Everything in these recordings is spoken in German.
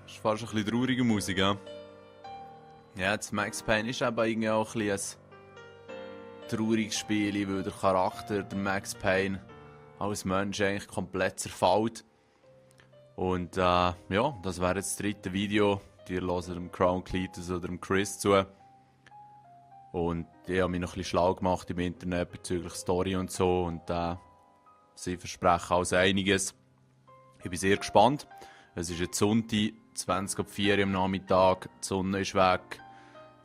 Das ist fast ein bisschen traurige Musik, ja. Ja, das Max Payne ist eben irgendwie auch ein bisschen ein trauriges Spiel, weil der Charakter, der Max Payne, als Mensch eigentlich komplett zerfällt. Und ja, das wäre jetzt das dritte Video. Ihr hört dem Crown Cletus oder dem Chris zu. Und ich habe mich noch ein bisschen schlau gemacht im Internet bezüglich Story und so. Und sie versprechen also einiges. Ich bin sehr gespannt. Es ist jetzt Sonntag, 20:04 Uhr am Nachmittag. Die Sonne ist weg.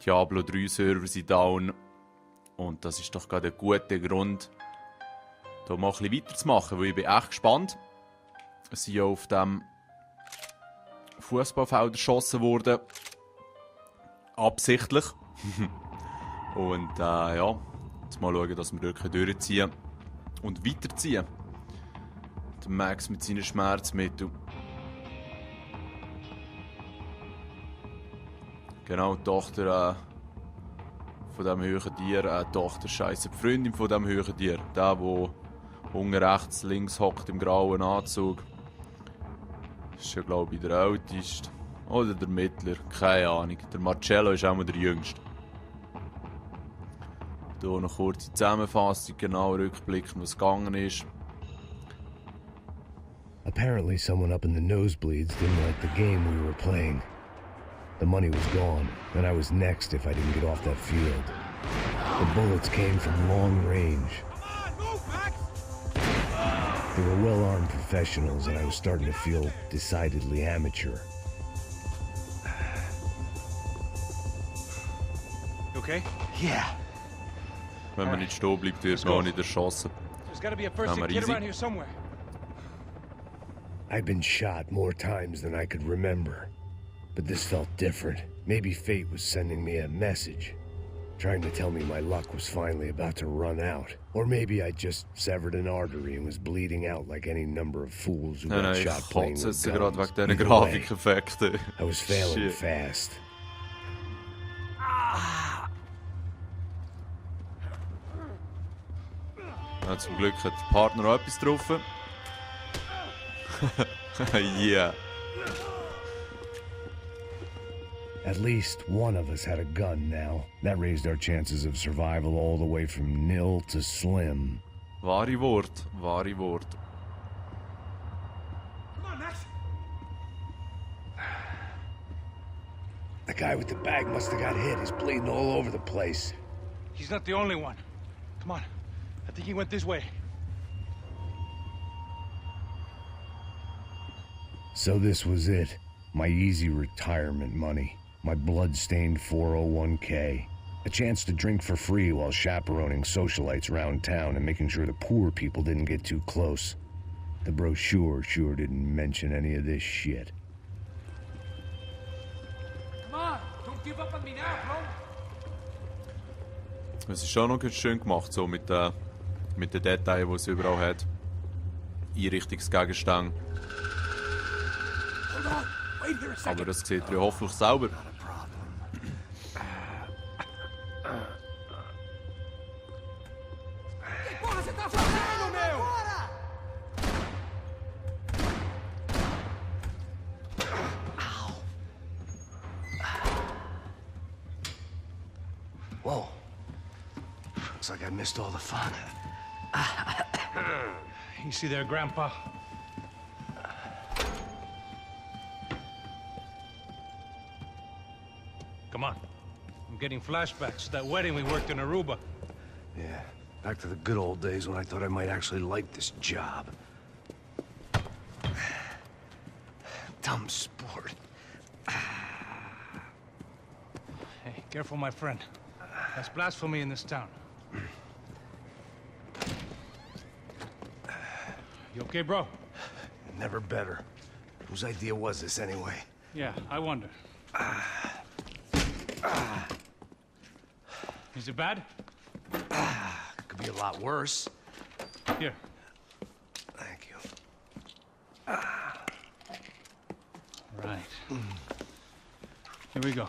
Diablo 3 Server sind down. Und das ist doch gerade ein guter Grund, hier mal ein bisschen weiterzumachen, weil ich bin echt gespannt. Es sind ja auf dem Fußballfeld erschossen worden. Absichtlich. Und ja, jetzt mal schauen, dass wir dort durchziehen und weiterziehen. Der Max mit seinen Schmerzmitteln. Genau, die Tochter von diesem höheren Tier, Tochter, scheisse, die Freundin von diesem höheren Tier. Der unten rechts, links hockt im grauen Anzug. Das ist ja, glaube ich, der Älteste. Oder der Mittler, keine Ahnung. Der Marcello ist auch mal der Jüngste. Hier noch eine kurze Zusammenfassung, genau rückblicken, was gegangen ist. Apparently someone up in the nosebleeds didn't like the game we were playing. The money was gone, and I was next if I didn't get off that field. The bullets came from long range. They were well-armed professionals, and I was starting to feel decidedly amateur. You okay? Yeah. Wenn man nicht stehen bleibt, wird man auch nicht erschossen. There's gotta be a first aid kit around here somewhere. I'd been shot more times than I could remember. But this felt different. Maybe fate was sending me a message, trying to tell me my luck was finally about to run out. Or maybe I just severed an artery and was bleeding out like any number of fools who got shot playing with guns. Gerade wegen diesen Either way, Grafikeffekten. I was failing fast. Ja, zum Glück hat der Partner auch etwas getroffen. Yeah. At least one of us had a gun now. That raised our chances of survival all the way from nil to slim. Wahre Wort, wahre Wort. Come on, Max. The guy with the bag must have got hit. He's bleeding all over the place. He's not the only one. Come on. I think he went this way. So this was it. My easy retirement money. My blood-stained 401k. A chance to drink for free while chaperoning socialites around town and making sure the poor people didn't get too close. The brochure sure didn't mention any of this shit. Come on, don't give up on me now, bro. Es ist schon noch ganz schön gemacht, so mit den Details, die es überall hat. Einrichtungsgegenstände. Hold on, wait here a second. Aber das sieht ihr hoffentlich sauber. Whoa. Looks like I missed all the fun. You see there, Grandpa? Come on. I'm getting flashbacks to that wedding we worked in Aruba. Yeah, back to the good old days when I thought I might actually like this job. Dumb sport. Hey, careful, my friend. That's blasphemy in this town. You okay, bro? Never better. Whose idea was this anyway? Yeah, I wonder. Is it bad? Could be a lot worse. Here. Thank you. Right. Here we go.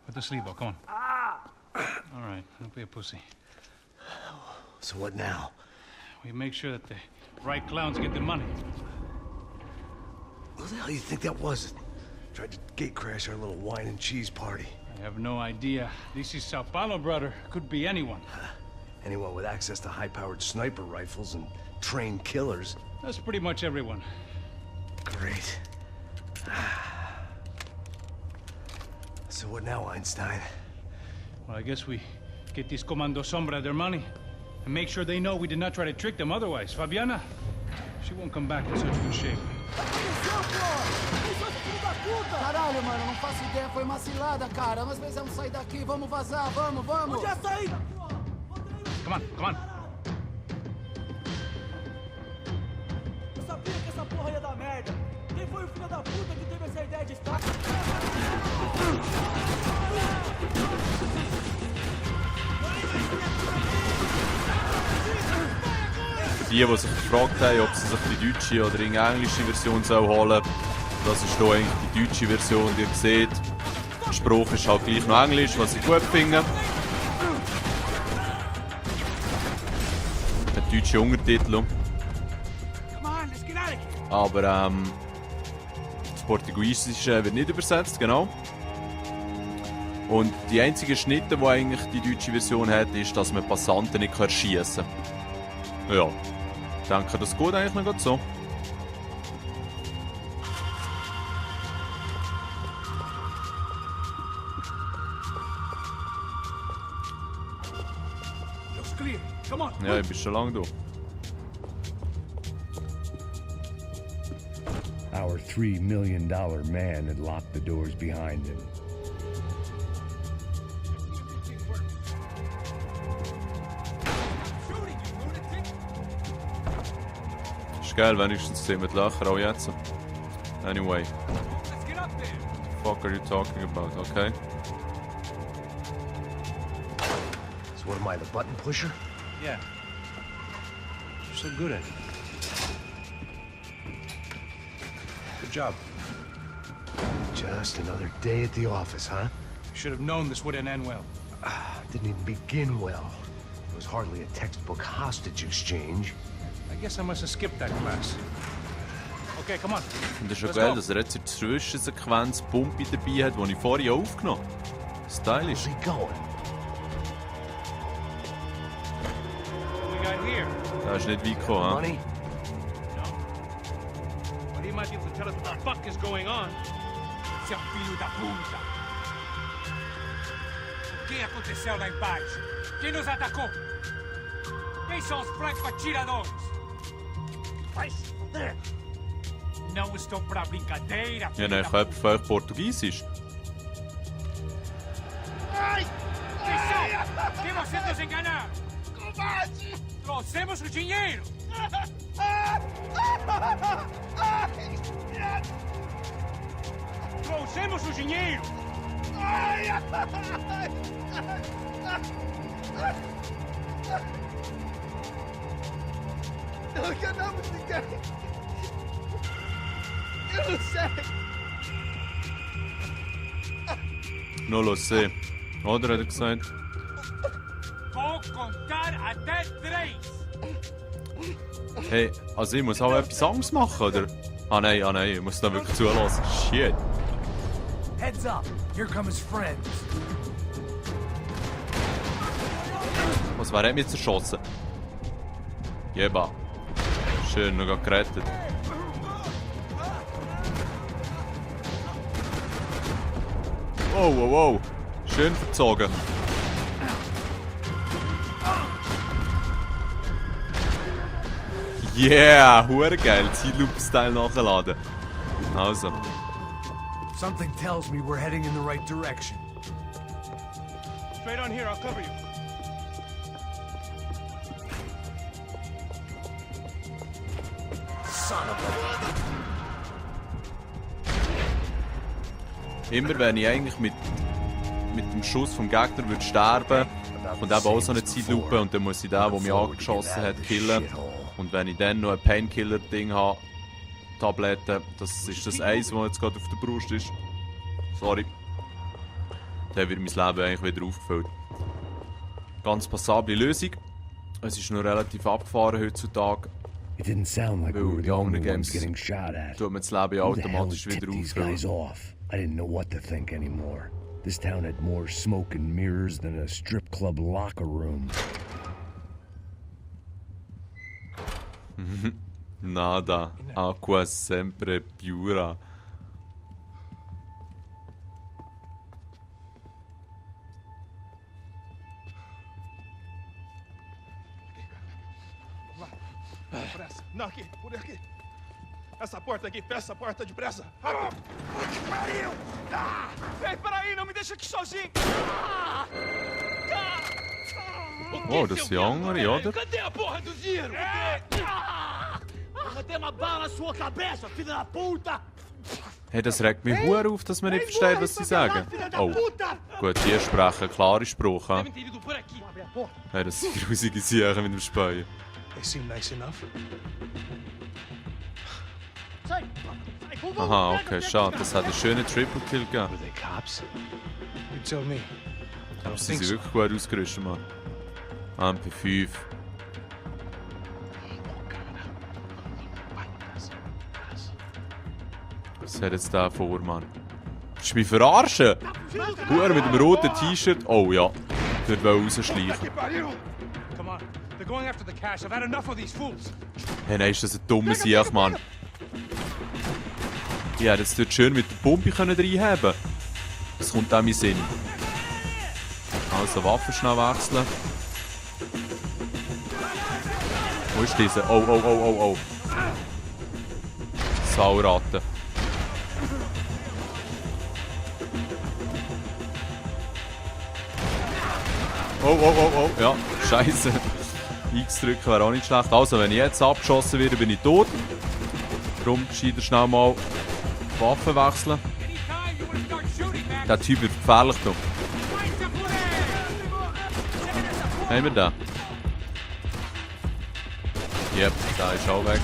Put the sleeve on, come on. All right, don't be a pussy. So what now? We make sure that the right clowns get the money. Who the hell you think that was? Tried to gate crash our little wine and cheese party. I have no idea. This is Sao Paulo, brother. Could be anyone. Anyone with access to high-powered sniper rifles and trained killers. That's pretty much everyone. Great. So what now, Einstein? Well, I guess we get these Comando Sombra their money and make sure they know we did not try to trick them otherwise. Fabiana, she won't come back in such good shape. Caralho, mano, não faço ideia, foi uma cilada, cara. Nós precisamos sair daqui, vamos vazar, vamos! Onde é a saída? Come on, come on. Eu sabia que essa porra ia dar merda. Quem foi o filho da puta que teve essa ideia de estar? Die sich gefragt haben, ob sie sich die deutsche oder die englische Version holen sollen, das ist hier eigentlich die deutsche Version, die ihr seht. Der Spruch ist halt gleich noch Englisch, was ich gut finde. Mit deutschen Untertiteln. Aber das Portugiesische wird nicht übersetzt, genau. Und die einzige Schnitte, die eigentlich die deutsche Version hat, ist, dass man Passanten nicht erschießen kann. Ja, ich denke, das geht eigentlich noch so. Ja, ich bin schon lange da. Our $3 million man had locked the doors behind him. Ist geil, wenigstens sehen wir die Löcher auch jetzt. Anyway. What the fuck are you talking about, okay? So what am I, the button pusher? Yeah. You're so good at it. Good job. Just another day at the office, huh? You should have known this wouldn't end well. Didn't even begin well. It was hardly a textbook hostage exchange. I guess I must have skipped that class. Okay, come on. Und es ist schon Let's geil, go. dass er jetzt in der Zwischensequenz Pumpe dabei hat, die ich vorher aufgenommen habe. Stylish. Where's he going? What we got here? Da ist nicht weit gekommen, Money? But he might be able to tell us what the fuck is going on. Seu filho da puta! O que aconteceu lá embaixo? Quem nos atacou? Quem são os francos atiradores? Vai se fuder! Não estou pra brincadeira, Ja, filho nein, da ich habe von euch Portugiesisch. Quem são? Quem você nos enganar? Combate! Trouxemos o dinheiro! Trouxemos o dinheiro! Não enganamos ninguém! Eu não sei! No lo sé. Oder hat er gesagt? Vou contar até 3! Hey, also ich muss auch etwas anderes machen, oder? Ah nein, ich muss da wirklich zulassen. Shit. Heads up! Here come his friends! Was, wer hat mich jetzt erschossen? Jeba. Schön, noch gerettet. Wow, wow, wow. Schön verzogen. Yeah, hure geil. Zeitlupe-Style nachladen. Also. Something tells me we're heading in the right direction. Straight on here, I'll cover you. Son of Immer wenn ich eigentlich mit dem Schuss vom Gegner würde sterben, kommt eben auch so eine Zeitlupe und dann muss ich den, der mich angeschossen hat, killen. Und wenn ich dann noch ein Painkiller-Ding habe, Tabletten, das ist das Eis, das jetzt gerade auf der Brust ist. Sorry. Dann wird mein Leben eigentlich wieder aufgefüllt. Ganz passable Lösung. Es ist noch relativ abgefahren heutzutage. It didn't sound like we were the only ones Games getting shot at. tut man das Leben ja Who the hell automatisch tipped wieder these guys auffüllen. off? I didn't know what to think anymore. This town had more smoke and mirrors than a strip club locker room. Nada, acqua sempre pura. Pressa. Não, aqui, por aqui. Essa porta aqui, fecha essa porta depressa. Rápido. Que pariu! Ei, peraí, não me deixa aqui sozinho. Oh, das sind andere, oder? Cadê a porra do Ziro? Eu mandei uma bala na sua cabeça, filha da puta! Hey, das regt mich hure auf, dass man nicht versteht, was sie sagen. Oh, gut, die sprechen klare Sprache. Devem ter ido por aqui. Hey, das sind grusige Sachen mit dem Speien. They seem nice enough. Aha, okay, schade. Das hat einen schönen Triple Kill gegeben. Were they cops? You tell me. Aber sie sind wirklich gut ausgerüstet, Mann. MP5. Was hat jetzt der vor, Mann? Willst du mich verarschen? Huer mit dem roten T-Shirt. Oh ja, dort will rausschleichen. Que pariu! Come on. They're going after the cash. I've had enough of these fools. Hey, nein, ist das ein dummer Sieg, Mann. Ich hätte jetzt dort schön mit der Pumpe reinhaben können. Das kommt auch in meinen Sinn. Also Waffen schnell wechseln. Wo ist diese? Oh, oh, oh, oh, oh. Sauratte. Oh, oh, oh, oh. Ja, scheiße. X drücken wäre auch nicht schlecht. Also, wenn ich jetzt abgeschossen werde, bin ich tot. Darum gescheiter schnell mal Waffen wechseln. Anytime you want to start shooting, Max. Der Typ wird gefährlich da. Haben wir den? Yep, der ist auch weg.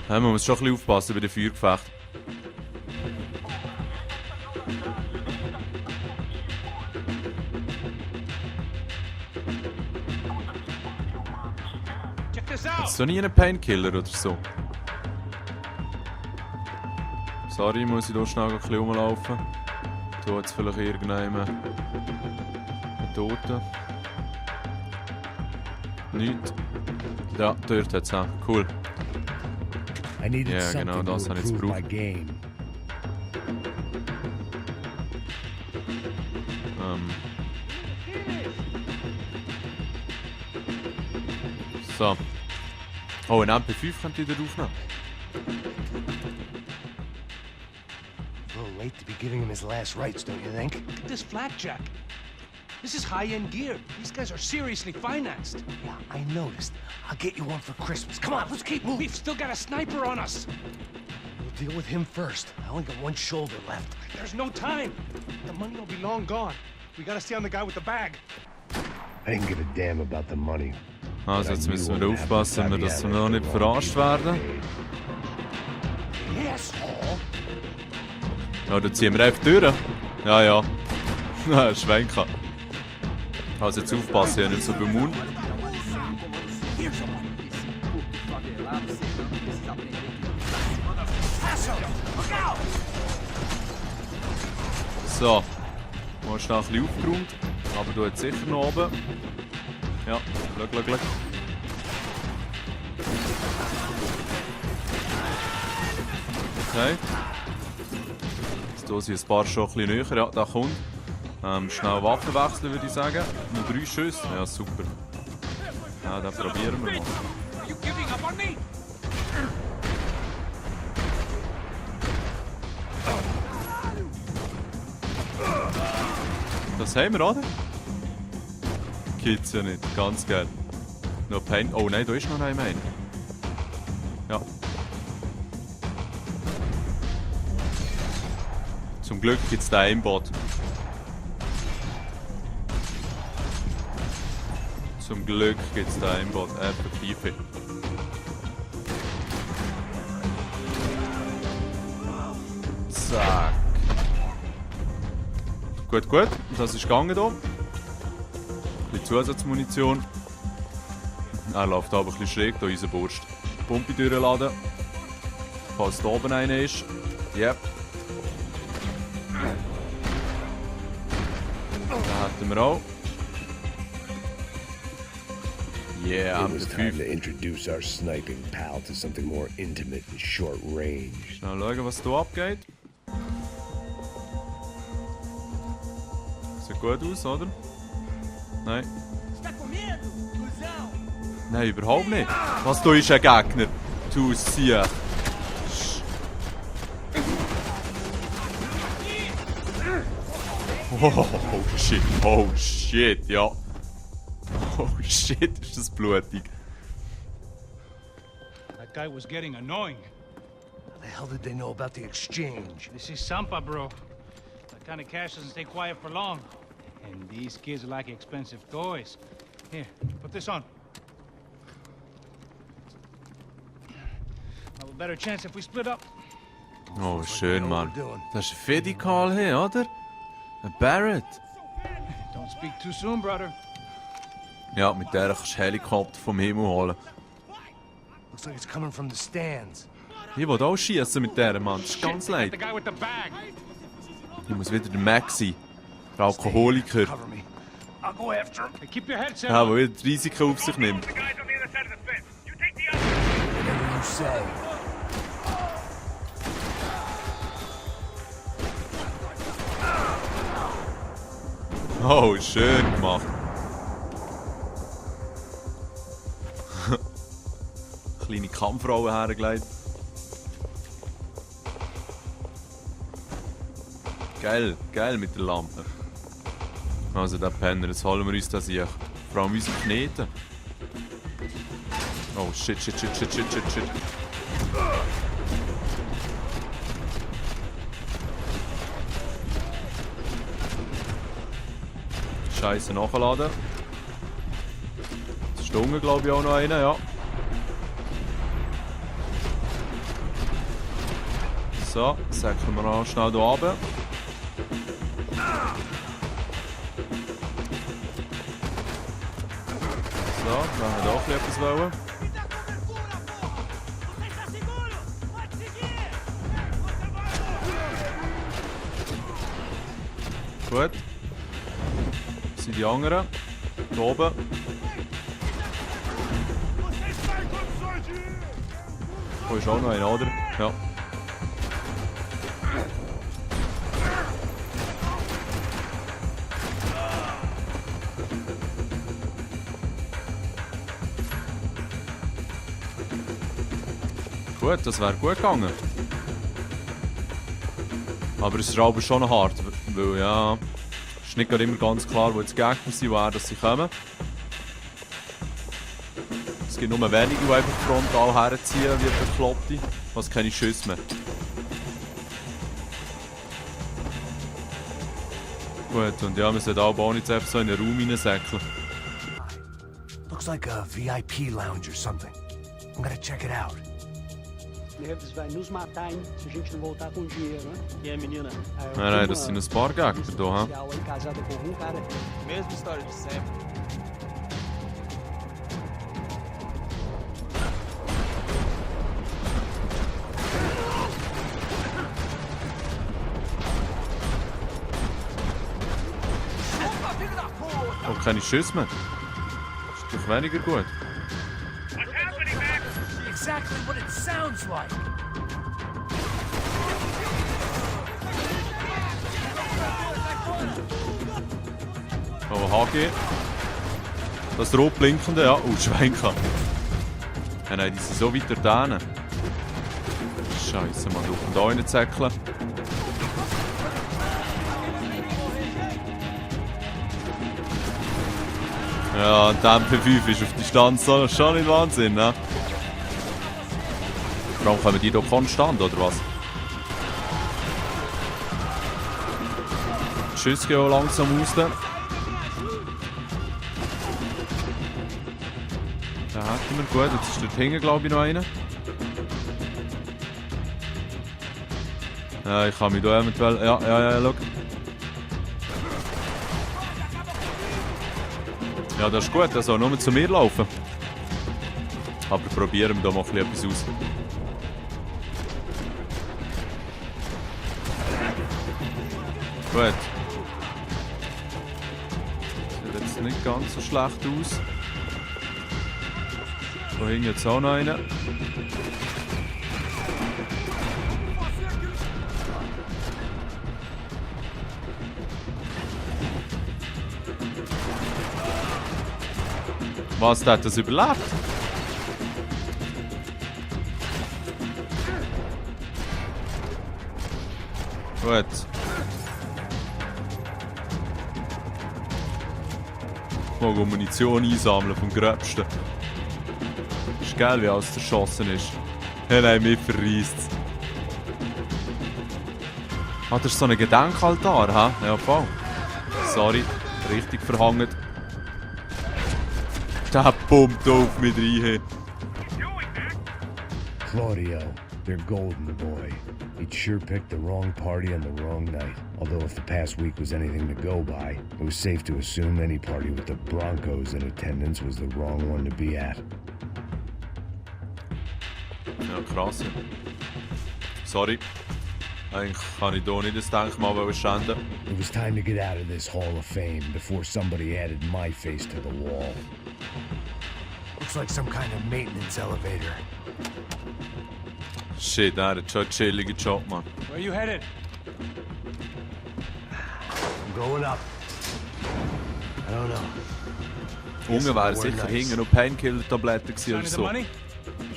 Ja, man muss schon ein bisschen aufpassen bei den Feuergefechten. Check this Ist out. so nie ein Painkiller oder so? Sorry, muss ich hier schnell ein bisschen rumlaufen. Da hat es vielleicht irgendjemand einen Toten. Nicht. Ja, dort hat es auch. Cool. I needed Yeah, something genau, das to habe ich jetzt improve my gebraucht. game. So. Oh, ein MP5 könnt ihr da aufnehmen. A little late to be giving him his last rites, don't you think? Look at this flakjack. This is high-end gear. These guys are seriously financed. Yeah, I noticed. I'll get you one for Christmas. Come on, let's keep moving. We've still got a sniper on us. We'll deal with him first. I only got one shoulder left. There's no time. The money will be long gone. We gotta stay on the guy with the bag. I didn't give a damn about the money. Also, jetzt müssen wir aufpassen, dass wir noch nicht verarscht werden. Asshole! Ja, dann ziehen wir einfach durch. Ja, ja. Schwenken. Also jetzt aufpassen, ja nicht so beim Mund. So. Mal schnell ein bisschen aufgeräumt. Aber du jetzt sicher noch oben. Ja, glück. Okay. Jetzt hier sind ein paar schon ein bisschen näher. Ja, da kommt. Schnell Waffen wechseln, würde ich sagen. Nur 3 Schüsse. Ja, super. Ja, dann probieren wir mal. Are you giving up on me? Das haben wir, oder? Gibt's ja nicht. Ganz geil. Noch Pain. Oh nein, da ist noch ein Main. Ja. Zum Glück gibt's den Aimbot. Zum Glück gibt's den Aimbot. Effektiv. Zack. Gut. Das ist gegangen hier. Ein bisschen Zusatzmunition. Er läuft aber ein bisschen schräg, hier unser Burst. Pumpe durchladen. Falls da oben einer ist. Yep. Den hätten wir auch. Yeah, It was time to introduce our sniping pal to something more intimate and short range. Schnell schauen, was hier abgeht. Sieht gut aus, oder? Nein. Nein, überhaupt nicht. Was, du ist ein Gegner? Du Sieg. Oh shit, oh shit, ja. Oh shit, ist das blutig. That guy was getting annoying. How the hell did they know about the exchange? This is Sampa, bro. That kind of cash doesn't stay quiet for long. And these kids like expensive toys. Here, put this on. Have a better chance if we split up. Oh, schön, Mann. Das ist ein Fedikal hier, oder? Ein Barrett. Don't speak too soon, brother. Ja, mit der kannst du Helikopter vom Himmel holen. Looks like it's coming from the stands. Ich will auch schießen mit der, Mann. Das ist ganz leid. The guy with the bag. Ich muss wieder der Mac sein. Der Alkoholiker. Cover me. I'll go after him. Hey, keep your head set Ja, on. der wieder die Risiken auf sich nimmt. Whatever you say. Oh, schön gemacht. Kleine Kampfrauen hergelegt. Geil, geil mit der Lampe. Also der Penner, jetzt holen wir uns das hier. Vor allem unsere Knete. Oh shit, shit, shit, shit, shit, shit, shit. Scheiße, nachladen. Jetzt ist unten, glaube ich, auch noch einer, ja. So, säckeln wir noch schnell hier runter. So, da haben wir auch etwas wollen. Gut. Das sind die anderen. Hier oben. Wo ist auch noch einer, oder? Ja. Gut, das wäre gut gegangen. Aber es ist aber schon noch hart, weil ja, es ist nicht immer ganz klar, wo die Gegner sind, woher sie kommen. Es gibt nur wenige, die einfach frontal herziehen wie Bekloppte, was keine Schüsse mehr. Gut, und ja, wir sollten auch nicht einfach so in den Raum reinsäckeln. Looks like a VIP lounge or something. I'm gonna check it out. Neves vai nos matar, hein? Se a gente não voltar com dinheiro, né? E aí, menina? Nein, das sind ein paar Gegner hier. Aí, casada com cara. Mesma história de sempre. Oh, keine Schüsse mehr. Ist doch weniger gut. Exactly what it sounds like. Oh, HG. Das rot blinkende, ja. Oh, Schwenker. Ja, nein, die sind so weit da hinten. Scheiße, man darf da rein zäckeln. Ja, der MP5 ist auf Distanz schon nicht Wahnsinn, ne? Vor allem kommen die hier konstant, oder was? Die Schüsse gehen auch langsam raus. Da hätten wir gut, jetzt ist dort hinten, glaube ich, noch einer. Ja, ich kann mich hier eventuell... Ja, schau. Ja, das ist gut, er soll nur zu mir laufen. Aber probieren wir da mal etwas aus. Gut. Sieht jetzt nicht ganz so schlecht aus. Da hinten jetzt auch noch einer. Was, der hat das überlebt? Gut. Mal Munition einsammeln vom Gröbsten. Ist geil, wie alles zerschossen ist. Hey, nein, mich verreisst es. Ah, das ist so ein Gedenkaltar, hä? Ja, voll. Sorry, richtig verhangen. Der pumpt auf mich rein. Claudio, their golden boy. He'd sure picked the wrong party on the wrong night. Although if the past week was anything to go by, it was safe to assume any party with the Broncos in attendance was the wrong one to be at. Ja, krass. Sorry. Eigentlich kann ich hier nicht das Denkmal schänden. It was time to get out of this Hall of Fame before somebody added my face to the wall. Looks like some kind of maintenance elevator. Shit, der hat schon einen chilligen Job, man. Where are you headed? I'm going up. I don't know. Unten wäre sicher hinten noch Painkiller-Tabletten gewesen oder so.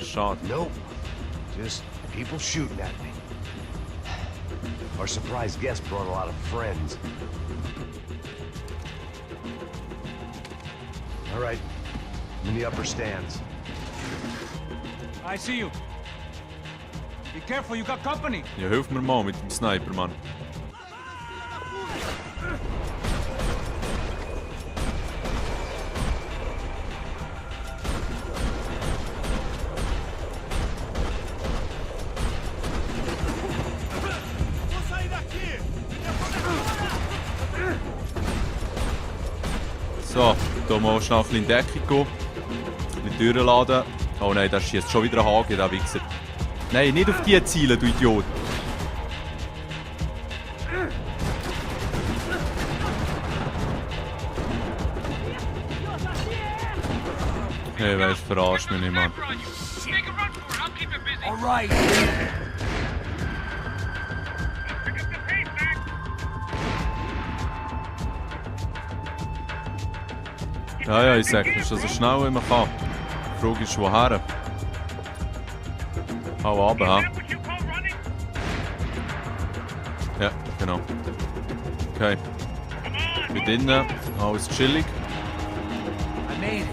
Schade. Nope. Just people shooting at me. Our surprise guest brought a lot of friends. All right. I'm in the upper stands. I see you. Be careful, you got company. Ja, hilf mir mal mit dem Sniper, Mann. So, hier mal schnell ein bisschen in Deckung gehen. Ein bisschen Türen laden. Oh nein, da schießt schon wieder ein Haken, der Wichser. Nein, nicht auf die zielen, du Idiot. Hey, weißt du, verarsch mich nicht, Mann. Alright. Ja, ich sag, ist so schnell wie man kann. Die Frage ist, woher? Hau runter, hä? Ja, genau. Okay. Bin drinnen, alles chillig. I made it.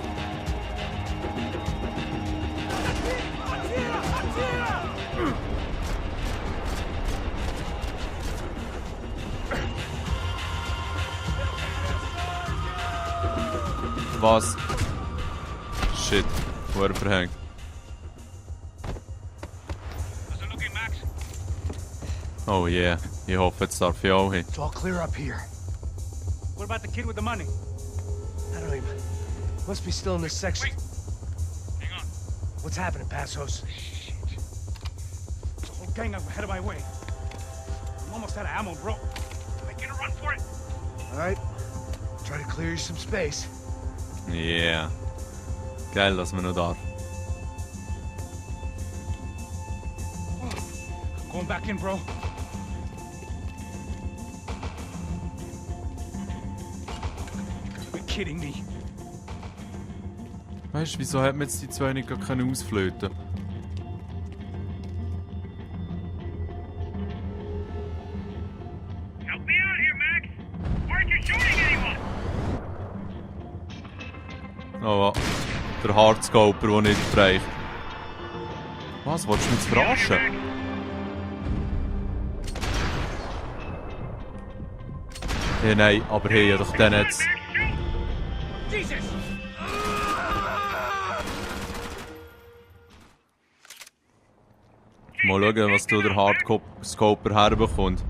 Was? Shit, wurde verhängt. Oh yeah, ich hoffe, jetzt darf ich auch hin. It's all clear up here. What about the kid with the money? I don't even... Must be still in this section. Hang on. What's happening, Passos? The whole gang up ahead of my way. I'm almost out of ammo, bro. I get a run for it. All right. Try to clear you some space. Yeah. Geil, dass man noch darf. I'm going back in, bro. You're kidding me. Weißt du, wieso hat man jetzt die zwei nicht gar ausflöten? Help me out here, Max. Aren't you shooting anyone? Oh, der Hardscoper, der nicht reicht. Was, willst du mich jetzt verarschen? Hey, nein, aber hey, ja doch den jetzt. Jesus! Mal schauen, was du der Hardscoper herbekommt.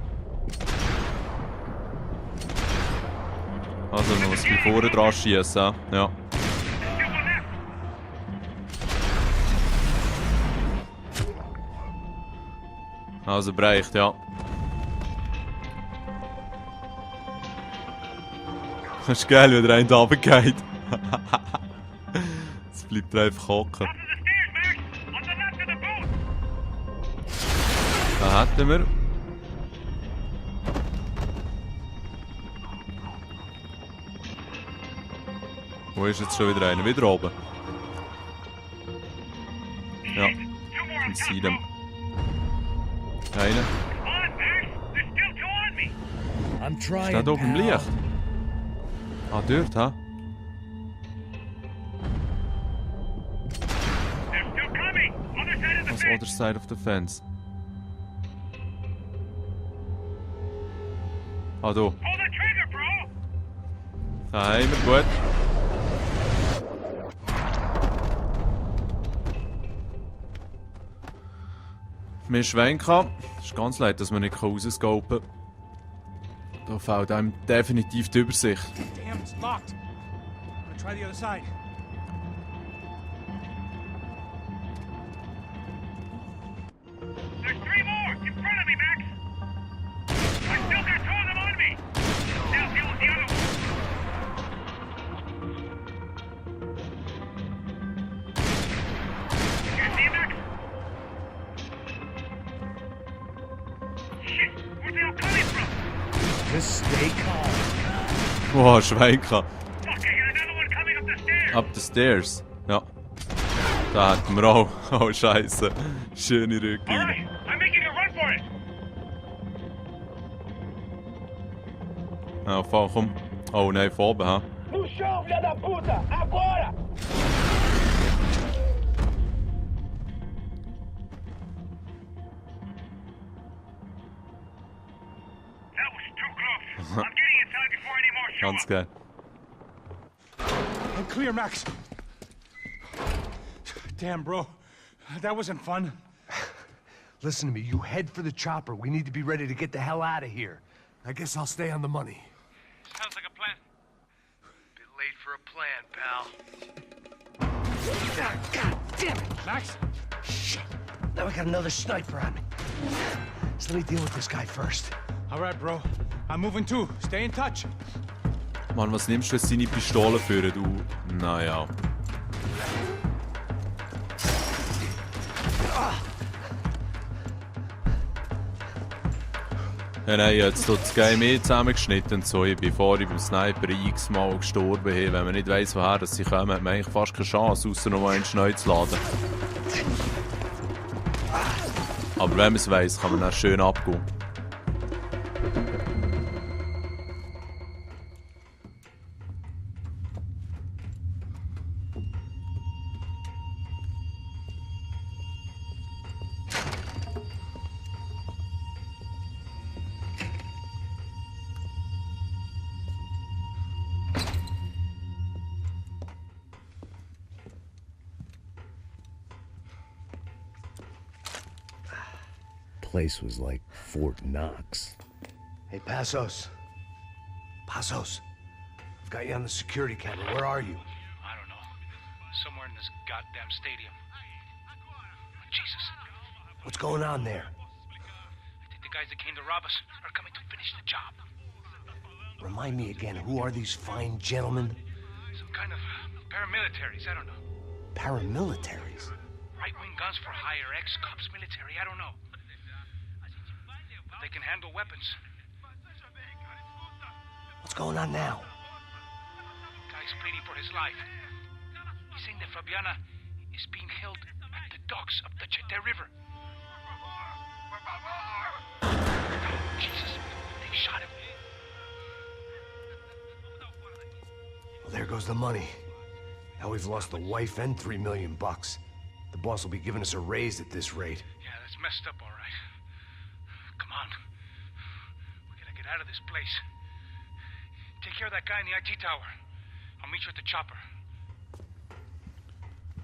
Also, noch ein bisschen vorne dran schießen, ja. Also bereicht, ja. Das ist geil, wie der eine runtergeht. Jetzt bleibt er einfach hocken. Da hätten wir. Wo ist jetzt schon wieder einer? Wieder oben. Ja. In Seidem. Einer. I'm trying. Steht oben im Licht. Ah, dort, ha? Was other side of the fence? Ah, da. Da haben wir, gut. Wir schwenken. Es ist ganz leid, dass man nicht rausscopen kann. Da fehlt einem definitiv die Übersicht. Damn, it's locked. I'm gonna try the other side. There's 3 more in front of me, Max. I still got 2 of them on me. Now deal with the other one. You see, Max? Shit, where's they all coming from? Just stay calm. Wow, schwenken. Fuck, I got another one coming up the stairs. Up the stairs. Ja. Da hätten wir auch. Oh, Scheiße. Schöne Rücke All rein. right, I'm making a run for it. Ja, fahr, komm. Oh nein, von oben, ha? No chão, filha da puta! Agora! That was too close. I'm getting inside before any more show Ganz up. geil. I'm clear, Max. Damn, bro. That wasn't fun. Listen to me, you head for the chopper. We need to be ready to get the hell out of here. I guess I'll stay on the money. Sounds like a plan. Bit late for a plan, pal. God damn it! Max? Shit. Now we got another sniper on me. So let me deal with this guy first. All right, bro. I'm moving too. Stay in touch. Mann, was nimmst du jetzt seine Pistole für, du? Naja. Ja, nein, jetzt tut das Game zusammengeschnitten und so. Ich bin vorhin beim Sniper x-mal gestorben. Hey, wenn man nicht weiss, woher dass sie kommen, hat man eigentlich fast keine Chance, außer noch einen neu zu laden. Aber wenn man es weiss, kann man dann schön abgehen. Place was like Fort Knox. Hey, Passos. Passos. I've got you on the security camera. Where are you? I don't know. Somewhere in this goddamn stadium. Jesus. What's going on there? I think the guys that came to rob us are coming to finish the job. Remind me again, who are these fine gentlemen? Some kind of paramilitaries, I don't know. Paramilitaries? Right-wing guns for hire, ex-cops, military, I don't know. But they can handle weapons. What's going on now? Guy's pleading for his life. He's saying that Fabiana is being held at the docks of the Chete River. Jesus, they shot him. Well, there goes the money. Now we've lost the wife and $3 million. The boss will be giving us a raise at this rate. Yeah, that's messed up, all right. Come on. We gotta get out of this place. Take care of that guy in the IT tower. I'll meet you at the chopper.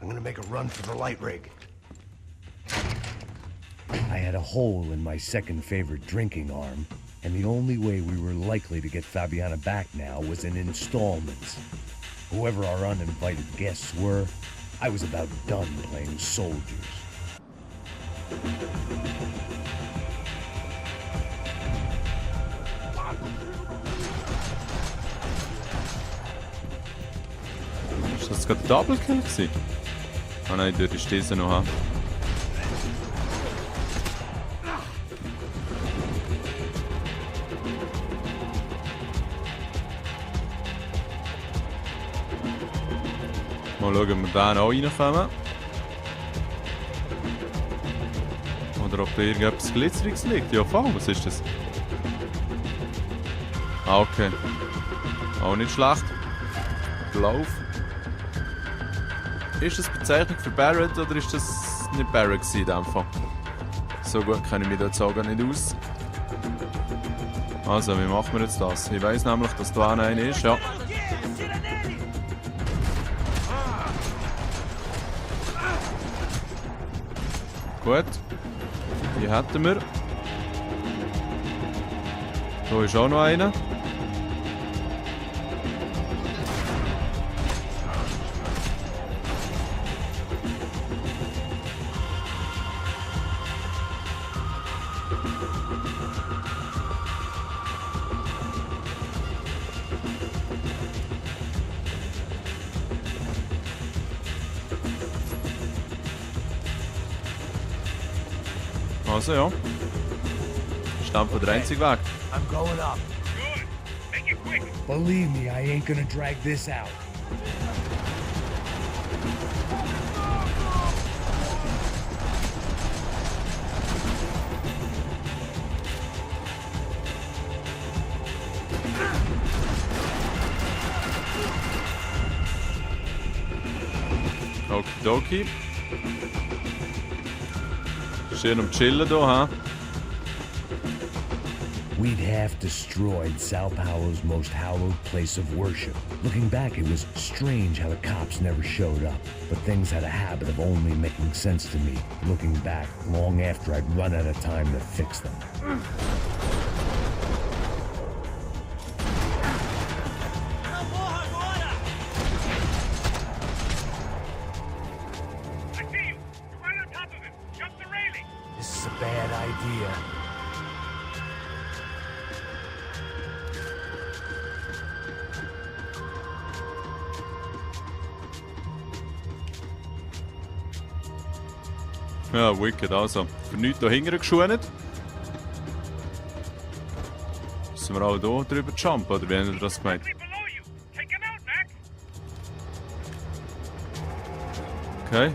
I'm gonna make a run for the light rig. I had a hole in my second favorite drinking arm, and the only way we were likely to get Fabiana back now was in installments. Whoever our uninvited guests were, I was about done playing soldiers. Ist das gerade Double Kill gewesen? Ah nein, dort ist dieser noch. Mal schauen, ob wir da auch reinkommen. Oder ob da irgendetwas Glitzeriges liegt. Ja, voll, was ist das? Ah, okay. Auch nicht schlecht. Lauf. Ist das Bezeichnung für Barrett oder ist das nicht Barrett gewesen in dem Fall? So gut kenne ich mich da jetzt auch gar nicht aus. Also, wie machen wir jetzt das? Ich weiss nämlich, dass da einer ist, ja. Gut. Die hätten wir. Da ist auch noch einer. Also ja. Stand von der einzige Weg. I'm going up. Believe me, I ain't gonna drag this out. Okidoki. Schön am Chillen hier, ha? We'd half destroyed Sao Paulo's most hallowed place of worship. Looking back, it was strange how the cops never showed up. But things had a habit of only making sense to me, looking back long after I'd run out of time to fix them. This is a bad idea. Ja, wicked, also. Für nichts hier hinten geschont. Müssen wir auch hier drüber jumpen, oder wie haben wir das gemeint? Okay.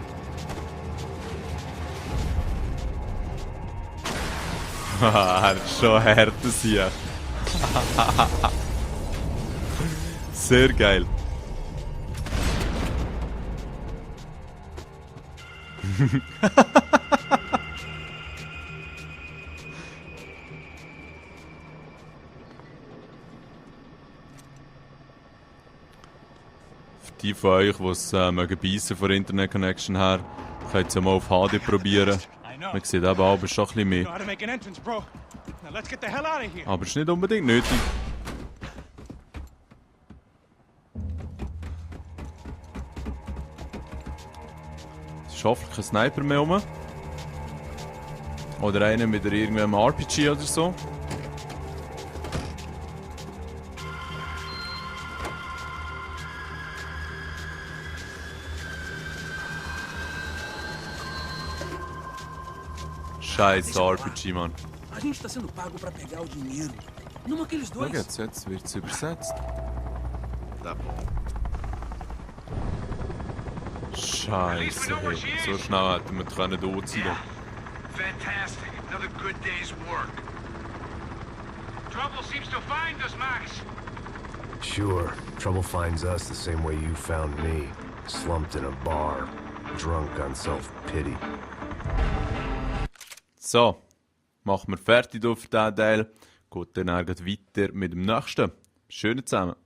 Haha, das ist schon hart hier. Sehr geil. Für die von euch, die es beißen von der Internet Connection her, könnt ihr es ja mal auf HD probieren. Man sieht eben aber schon ein bisschen mehr. Aber es ist nicht unbedingt nötig. Es ist hoffentlich kein Sniper mehr rum. Oder einer mit irgendeinem RPG oder so. Scheiß RPG, Mann. A gente tá sendo pago pra pegar o dinheiro. Não aqueles dois. Schau jetzt wird es übersetzt. Scheiße, hey. So schnell hätten wir können tot sein. Fantastic. Another good day's work. Trouble seems to find us, Max. Sure. Trouble finds us the same way you found me. Slumped in a bar. Drunk on self-pity. So, machen wir fertig auf diesen Teil. Geht dann weiter mit dem nächsten. Schönen zusammen.